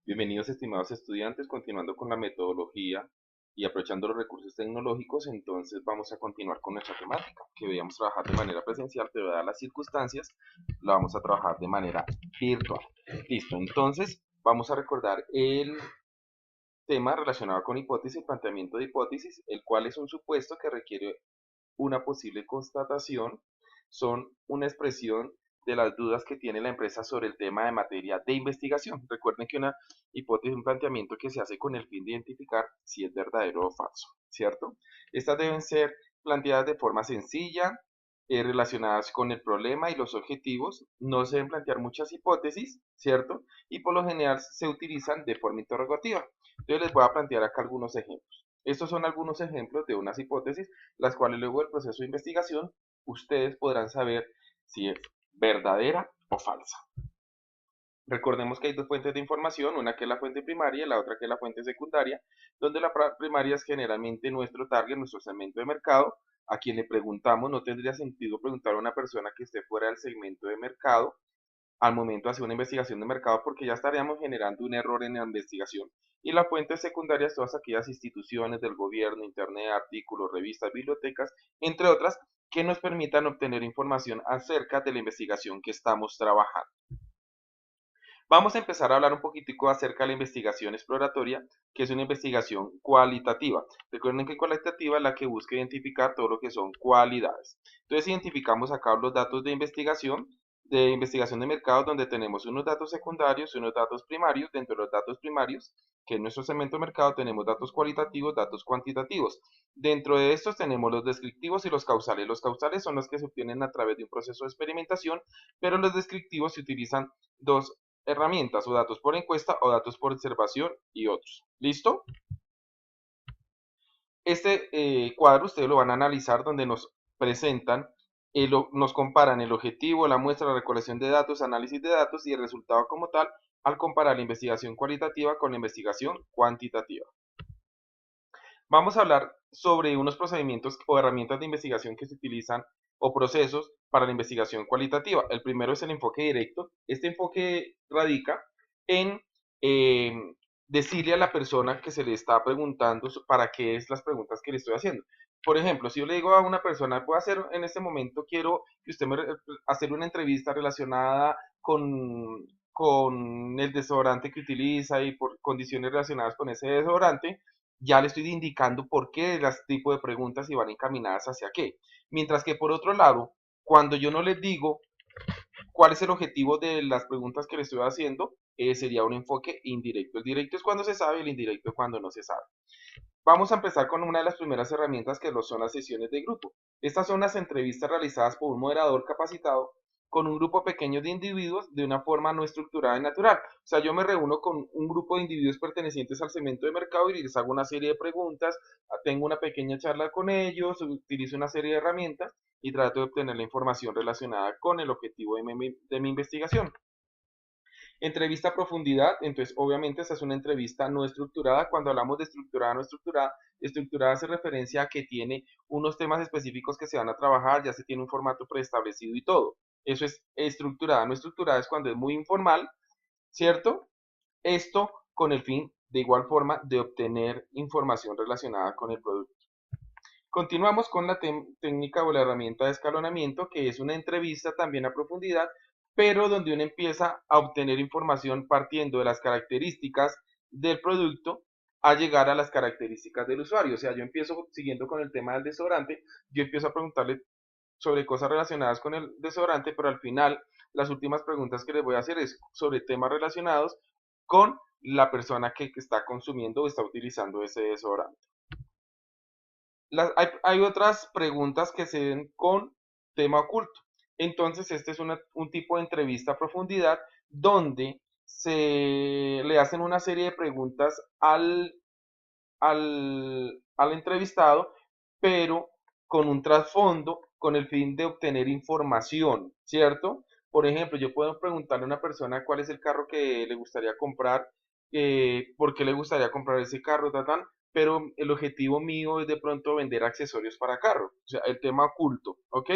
Bienvenidos, estimados estudiantes, continuando con la metodología y aprovechando los recursos tecnológicos. Entonces vamos a continuar con nuestra temática, que debíamos trabajar de manera presencial, pero dadas las circunstancias, la vamos a trabajar de manera virtual. Listo, entonces vamos a recordar el tema relacionado con hipótesis, planteamiento de hipótesis, el cual es un supuesto que requiere una posible constatación, son una expresión de las dudas que tiene la empresa sobre el tema de materia de investigación. Recuerden que una hipótesis es un planteamiento que se hace con el fin de identificar si es verdadero o falso, ¿cierto? Estas deben ser planteadas de forma sencilla, relacionadas con el problema y los objetivos. No se deben plantear muchas hipótesis, ¿cierto? Y por lo general se utilizan de forma interrogativa. Entonces les voy a plantear acá algunos ejemplos. Estos son algunos ejemplos de unas hipótesis, las cuales luego del proceso de investigación ustedes podrán saber si es verdadera o falsa. Recordemos que hay dos fuentes de información, una que es la fuente primaria y la otra que es la fuente secundaria, donde la primaria es generalmente nuestro target, nuestro segmento de mercado, a quien le preguntamos. No tendría sentido preguntar a una persona que esté fuera del segmento de mercado al momento de hacer una investigación de mercado, porque ya estaríamos generando un error en la investigación. Y las fuentes secundarias, todas aquellas instituciones del gobierno, internet, artículos, revistas, bibliotecas, entre otras, que nos permitan obtener información acerca de la investigación que estamos trabajando. Vamos a empezar a hablar un poquitico acerca de la investigación exploratoria, que es una investigación cualitativa. Recuerden que cualitativa es la que busca identificar todo lo que son cualidades. Entonces identificamos acá los datos de investigación de mercado, donde tenemos unos datos secundarios y unos datos primarios. Dentro de los datos primarios, que es nuestro segmento de mercado, tenemos datos cualitativos, datos cuantitativos. Dentro de estos tenemos los descriptivos y los causales. Los causales son los que se obtienen a través de un proceso de experimentación, pero los descriptivos se utilizan dos herramientas, o datos por encuesta o datos por observación y otros. ¿Listo? Este cuadro ustedes lo van a analizar, donde nos presentan, nos comparan el objetivo, la muestra, la recolección de datos, análisis de datos y el resultado como tal, al comparar la investigación cualitativa con la investigación cuantitativa. Vamos a hablar sobre unos procedimientos o herramientas de investigación que se utilizan, o procesos para la investigación cualitativa. El primero es el enfoque directo. Este enfoque radica en eh, decirle a la persona que se le está preguntando para qué es las preguntas que le estoy haciendo. Por ejemplo, si yo le digo a una persona, puedo hacer en este momento, quiero que usted me hacer una entrevista relacionada con el desodorante que utiliza y por condiciones relacionadas con ese desodorante, ya le estoy indicando por qué las tipos de preguntas y van encaminadas hacia qué. Mientras que por otro lado, cuando yo no les digo cuál es el objetivo de las preguntas que le estoy haciendo, sería un enfoque indirecto. El directo es cuando se sabe, el indirecto es cuando no se sabe. Vamos a empezar con una de las primeras herramientas, que son las sesiones de grupo. Estas son las entrevistas realizadas por un moderador capacitado con un grupo pequeño de individuos de una forma no estructurada y natural. O sea, yo me reúno con un grupo de individuos pertenecientes al segmento de mercado y les hago una serie de preguntas, tengo una pequeña charla con ellos, utilizo una serie de herramientas y trato de obtener la información relacionada con el objetivo de mi investigación. Entrevista a profundidad, entonces obviamente esta es una entrevista no estructurada. Cuando hablamos de estructurada, no estructurada, estructurada hace referencia a que tiene unos temas específicos que se van a trabajar, ya se tiene un formato preestablecido y todo. Eso es estructurada. No estructurada es cuando es muy informal, ¿cierto? Esto con el fin, de igual forma, de obtener información relacionada con el producto. Continuamos con la técnica o la herramienta de escalonamiento, que es una entrevista también a profundidad, pero donde uno empieza a obtener información partiendo de las características del producto a llegar a las características del usuario. O sea, yo empiezo siguiendo con el tema del desodorante, yo empiezo a preguntarle sobre cosas relacionadas con el desodorante, pero al final las últimas preguntas que les voy a hacer es sobre temas relacionados con la persona que está consumiendo o está utilizando ese desodorante. Hay otras preguntas que se den con tema oculto. Entonces, este es un tipo de entrevista a profundidad, donde se le hacen una serie de preguntas al entrevistado, pero con un trasfondo, con el fin de obtener información, ¿cierto? Por ejemplo, yo puedo preguntarle a una persona cuál es el carro que le gustaría comprar, por qué le gustaría comprar ese carro, pero el objetivo mío es de pronto vender accesorios para carro, o sea, el tema oculto, ¿ok?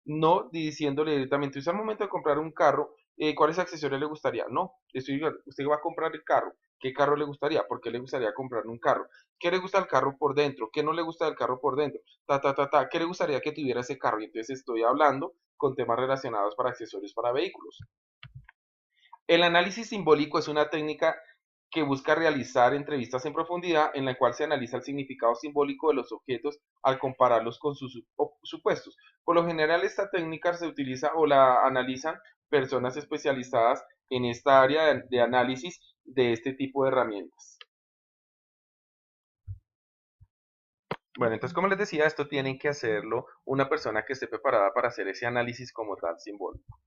No diciéndole directamente, es al momento de comprar un carro, ¿Cuáles accesorios le gustaría? No, usted va a comprar el carro. ¿Qué carro le gustaría? ¿Por qué le gustaría comprar un carro? ¿Qué le gusta del carro por dentro? ¿Qué no le gusta del carro por dentro? ¿Qué le gustaría que tuviera ese carro? Y entonces estoy hablando con temas relacionados para accesorios para vehículos. El análisis simbólico es una técnica que busca realizar entrevistas en profundidad en la cual se analiza el significado simbólico de los objetos al compararlos con sus supuestos. Por lo general esta técnica se utiliza o la analizan personas especializadas en esta área de análisis de este tipo de herramientas. Bueno, entonces como les decía, esto tiene que hacerlo una persona que esté preparada para hacer ese análisis como tal simbólico.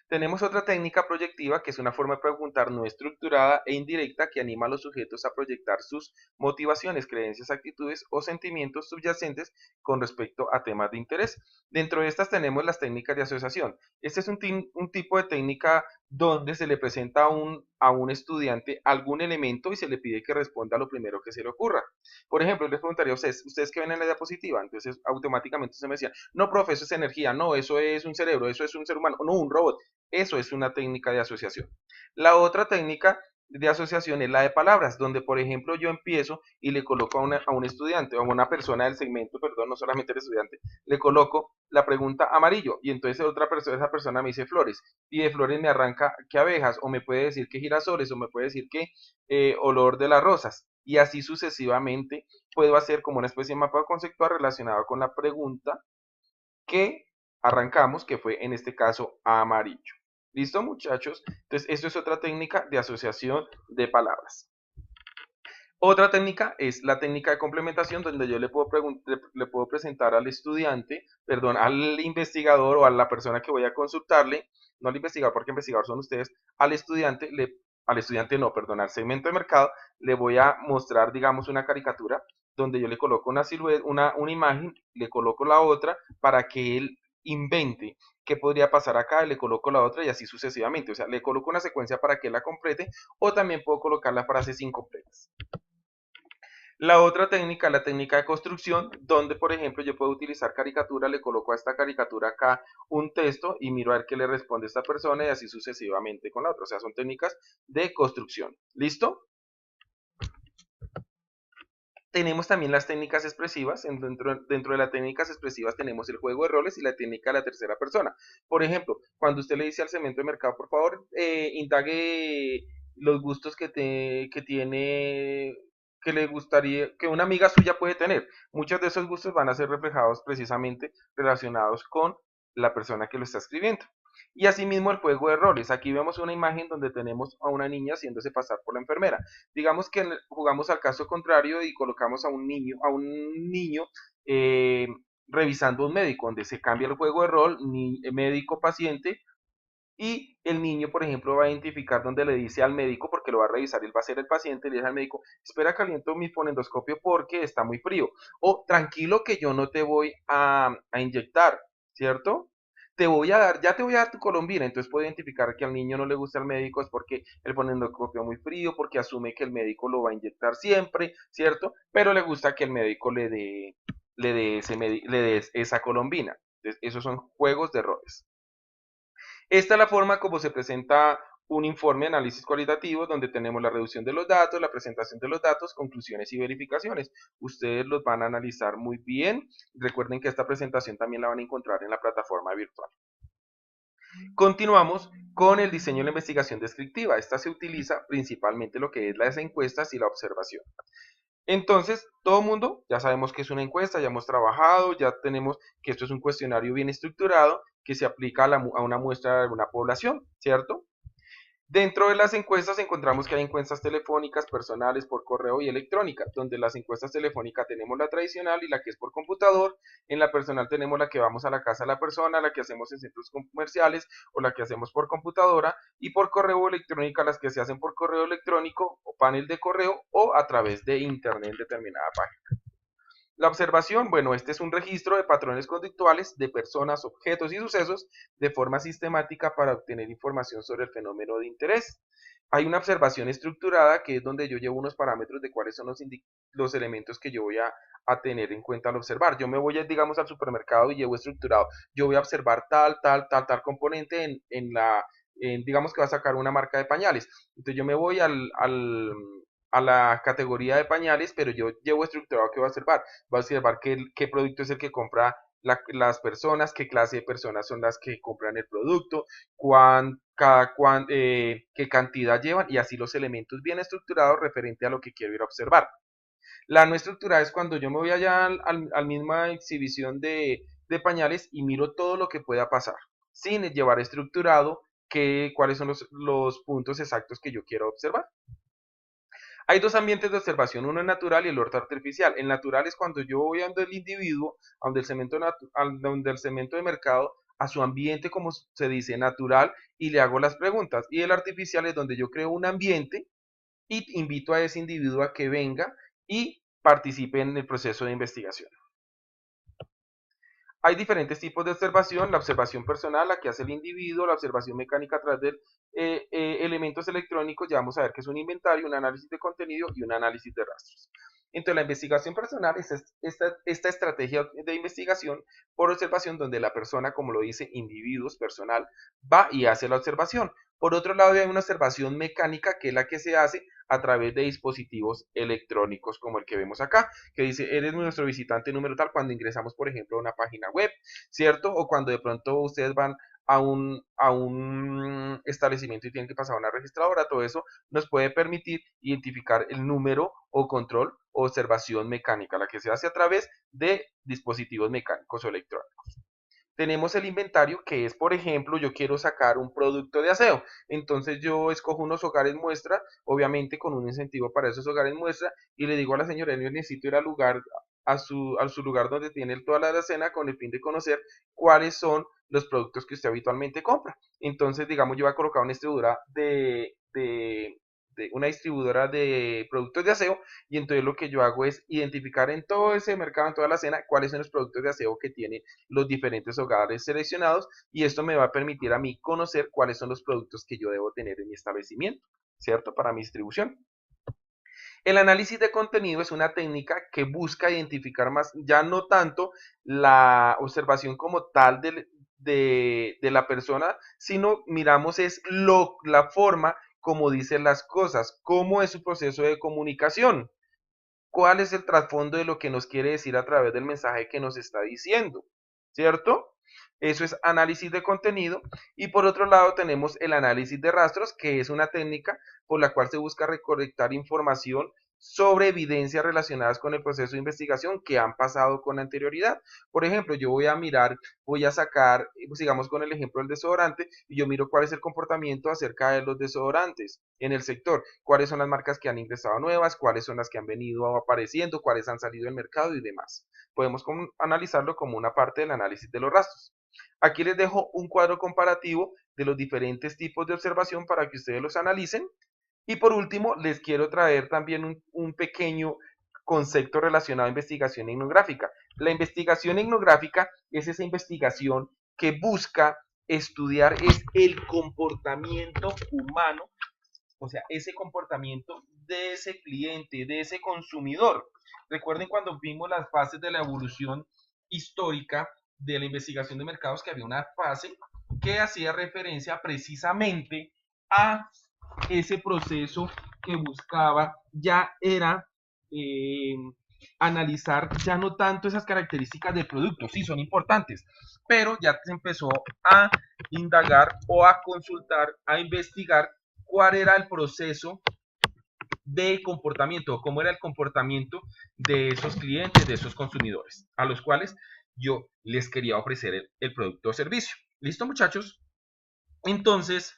Tenemos otra técnica proyectiva que es una forma de preguntar no estructurada e indirecta que anima a los sujetos a proyectar sus motivaciones, creencias, actitudes o sentimientos subyacentes con respecto a temas de interés. Dentro de estas tenemos las técnicas de asociación. Este es un tipo de técnica donde se le presenta a un estudiante algún elemento y se le pide que responda a lo primero que se le ocurra. Por ejemplo, les preguntaría a ustedes qué ven en la diapositiva, entonces automáticamente se me decía, no, profe, eso es energía, no, eso es un cerebro, eso es un ser humano, no, un robot. Eso es una técnica de asociación. La otra técnica de asociación es la de palabras, donde por ejemplo yo empiezo y le coloco a un estudiante o a una persona del segmento, perdón, no solamente el estudiante, le coloco la pregunta amarillo y entonces esa persona me dice flores y de flores me arranca que abejas o me puede decir que girasoles o me puede decir que olor de las rosas y así sucesivamente puedo hacer como una especie de mapa conceptual relacionado con la pregunta que arrancamos, que fue en este caso amarillo. ¿Listo, muchachos? Entonces, esto es otra técnica de asociación de palabras. Otra técnica es la técnica de complementación, donde yo le puedo presentar al estudiante, perdón, al investigador o a la persona que voy a consultarle, no al investigador porque investigador son ustedes, al estudiante no, perdón, al segmento de mercado, le voy a mostrar, digamos, una caricatura donde yo le coloco una silueta, una imagen, le coloco la otra para que él invente qué podría pasar acá, le coloco la otra y así sucesivamente. O sea, le coloco una secuencia para que él la complete o también puedo colocar las frases incompletas. La otra técnica, la técnica de construcción, donde por ejemplo yo puedo utilizar caricatura, le coloco a esta caricatura acá un texto y miro a ver qué le responde esta persona y así sucesivamente con la otra. O sea, son técnicas de construcción. ¿Listo? Tenemos también las técnicas expresivas. Dentro de las técnicas expresivas tenemos el juego de roles y la técnica de la tercera persona. Por ejemplo, cuando usted le dice al segmento de mercado, por favor, indague los gustos que tiene, que le gustaría, que una amiga suya puede tener. Muchos de esos gustos van a ser reflejados precisamente relacionados con la persona que lo está escribiendo. Y asimismo el juego de roles. Aquí vemos una imagen donde tenemos a una niña haciéndose pasar por la enfermera. Digamos que jugamos al caso contrario y colocamos a un niño eh, revisando a un médico, donde se cambia el juego de rol, médico-paciente, y el niño, por ejemplo, va a identificar donde le dice al médico, porque lo va a revisar, él va a ser el paciente, le dice al médico, espera, caliento mi fonendoscopio porque está muy frío, o tranquilo que yo no te voy a inyectar, ¿cierto? Ya te voy a dar tu colombina, entonces puede identificar que al niño no le gusta el médico es porque el fonendoscopio muy frío, porque asume que el médico lo va a inyectar siempre, ¿cierto? Pero le gusta que el médico le dé esa colombina. Entonces, esos son juegos de roles. Esta es la forma como se presenta un informe de análisis cualitativo donde tenemos la reducción de los datos, la presentación de los datos, conclusiones y verificaciones. Ustedes los van a analizar muy bien. Recuerden que esta presentación también la van a encontrar en la plataforma virtual. Continuamos con el diseño de la investigación descriptiva. Esta se utiliza principalmente lo que es las encuestas y la observación. Entonces, todo el mundo ya sabemos que es una encuesta, ya hemos trabajado, ya tenemos que esto es un cuestionario bien estructurado que se aplica a una muestra de una población, ¿cierto? Dentro de las encuestas encontramos que hay encuestas telefónicas, personales, por correo y electrónica, donde las encuestas telefónicas tenemos la tradicional y la que es por computador, en la personal tenemos la que vamos a la casa de la persona, la que hacemos en centros comerciales o la que hacemos por computadora y por correo electrónica las que se hacen por correo electrónico o panel de correo o a través de internet en determinada página. La observación, bueno, este es un registro de patrones conductuales de personas, objetos y sucesos de forma sistemática para obtener información sobre el fenómeno de interés. Hay una observación estructurada que es donde yo llevo unos parámetros de cuáles son los elementos que yo voy a tener en cuenta al observar. Yo me voy, digamos, al supermercado y llevo estructurado. Yo voy a observar tal componente digamos que va a sacar una marca de pañales. Entonces yo me voy a la categoría de pañales, pero yo llevo estructurado que voy a observar qué producto es el que compra las personas, qué clase de personas son las que compran el producto, qué cantidad llevan y así los elementos bien estructurados referente a lo que quiero ir a observar. La no estructurada es cuando yo me voy allá al misma exhibición de pañales y miro todo lo que pueda pasar, sin llevar estructurado cuáles son los puntos exactos que yo quiero observar. Hay dos ambientes de observación, uno es natural y el otro artificial. El natural es cuando yo voy a donde el individuo, a donde el cemento de mercado, a su ambiente, como se dice, natural, y le hago las preguntas. Y el artificial es donde yo creo un ambiente y invito a ese individuo a que venga y participe en el proceso de investigación. Hay diferentes tipos de observación, la observación personal, la que hace el individuo, la observación mecánica a través de elementos electrónicos, ya vamos a ver que es un inventario, un análisis de contenido y un análisis de rastros. Entonces la investigación personal es esta estrategia de investigación por observación donde la persona, como lo dice, individuos, personal, va y hace la observación. Por otro lado hay una observación mecánica que es la que se hace a través de dispositivos electrónicos como el que vemos acá, que dice, eres nuestro visitante número tal cuando ingresamos, por ejemplo, a una página web, ¿cierto? O cuando de pronto ustedes van a un establecimiento y tienen que pasar a una registradora, todo eso nos puede permitir identificar el número o control o observación mecánica, la que se hace a través de dispositivos mecánicos o electrónicos. Tenemos el inventario que es, por ejemplo, yo quiero sacar un producto de aseo, entonces yo escojo unos hogares muestra, obviamente con un incentivo para esos hogares muestra, y le digo a la señora, yo necesito ir al lugar, a su lugar donde tiene toda la alacena con el fin de conocer cuáles son los productos que usted habitualmente compra. Entonces, digamos, yo voy a colocar una distribuidora de una distribuidora de productos de aseo y entonces lo que yo hago es identificar en todo ese mercado, en toda la escena, cuáles son los productos de aseo que tiene los diferentes hogares seleccionados y esto me va a permitir a mí conocer cuáles son los productos que yo debo tener en mi establecimiento, ¿cierto? Para mi distribución. El análisis de contenido es una técnica que busca identificar más, ya no tanto la observación como tal de la persona, sino miramos es la forma como dicen las cosas, cómo es su proceso de comunicación, cuál es el trasfondo de lo que nos quiere decir a través del mensaje que nos está diciendo, ¿cierto? Eso es análisis de contenido. Y por otro lado tenemos el análisis de rastros, que es una técnica por la cual se busca recolectar información sobre evidencias relacionadas con el proceso de investigación que han pasado con anterioridad. Por ejemplo, yo voy a mirar, voy a sacar, sigamos con el ejemplo del desodorante, y yo miro cuál es el comportamiento acerca de los desodorantes en el sector, cuáles son las marcas que han ingresado nuevas, cuáles son las que han venido apareciendo, cuáles han salido del mercado y demás. Podemos analizarlo como una parte del análisis de los rastros. Aquí les dejo un cuadro comparativo de los diferentes tipos de observación para que ustedes los analicen. Y por último, les quiero traer también un pequeño concepto relacionado a investigación etnográfica. La investigación etnográfica es esa investigación que busca estudiar es el comportamiento humano, o sea, ese comportamiento de ese cliente, de ese consumidor. Recuerden cuando vimos las fases de la evolución histórica de la investigación de mercados, que había una fase que hacía referencia precisamente a ese proceso que buscaba, ya era analizar ya no tanto esas características del producto, sí son importantes, pero ya se empezó a indagar o a consultar, a investigar cuál era el proceso de comportamiento, cómo era el comportamiento de esos clientes, de esos consumidores, a los cuales yo les quería ofrecer el producto o servicio. ¿Listo, muchachos? Entonces,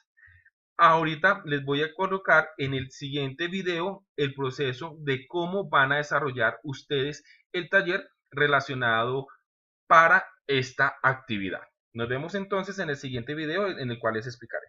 ahorita les voy a colocar en el siguiente video el proceso de cómo van a desarrollar ustedes el taller relacionado para esta actividad. Nos vemos entonces en el siguiente video en el cual les explicaré.